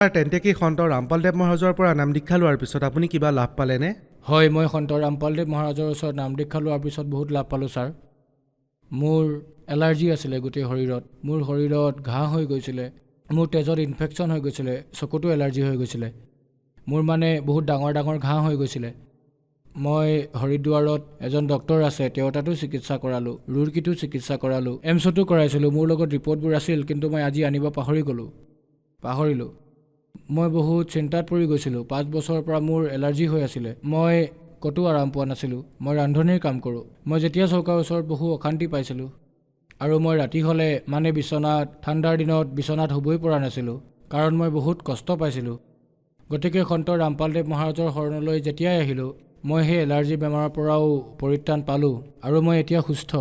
তেন্তে কি সন্ত ৰামপালদেৱ মহাৰাজৰ পৰা নাম দীক্ষা লোৱাৰ পিছত আপুনি কিবা লাভ পালেনে? হয়, মই সন্ত ৰামপালদেৱ মহাৰাজৰ ওচৰত নাম দীক্ষা লোৱাৰ পিছত বহুত লাভ পালোঁ ছাৰ। মোৰ এলাৰ্জি আছিলে গোটেই শৰীৰত। মোৰ শৰীৰত ঘাঁ হৈ গৈছিলে, মোৰ তেজত ইনফেকশ্যন হৈ গৈছিলে, চকুতো এলাৰ্জি হৈ গৈছিলে। মোৰ মানে বহুত ডাঙৰ ডাঙৰ ঘাঁ হৈ গৈছিলে। মই হৰিদ্বাৰত এজন ডক্তৰ আছে, তেওঁৰ তাতো চিকিৎসা কৰালোঁ, ৰুৰকীতো চিকিৎসা কৰালোঁ, এমছতো কৰাইছিলোঁ। মোৰ লগত ৰিপৰ্টবোৰ আছিল, কিন্তু মই আজি আনিব পাহৰিলোঁ। মই বহুত চিন্তাত পৰি গৈছিলোঁ। 5 বছৰৰ পৰা মোৰ এলাৰ্জি হৈ আছিলে। মই ক'তো আৰাম পোৱা নাছিলোঁ। মই ৰান্ধনিৰ কাম কৰোঁ। মই যেতিয়া চৌকাৰ ওচৰত বহু অশান্তি পাইছিলোঁ, আৰু মই ৰাতি হ'লে মানে ঠাণ্ডাৰ দিনত বিচনাত শুবই পৰা নাছিলোঁ, কাৰণ মই বহুত কষ্ট পাইছিলোঁ। গতিকে সন্ত ৰামপালদেৱ মহাৰাজৰ শৰণলৈ যেতিয়াই আহিলোঁ, মই সেই এলাৰ্জি বেমাৰৰ পৰাও পৰিত্ৰাণ পালোঁ, আৰু মই এতিয়া সুস্থ।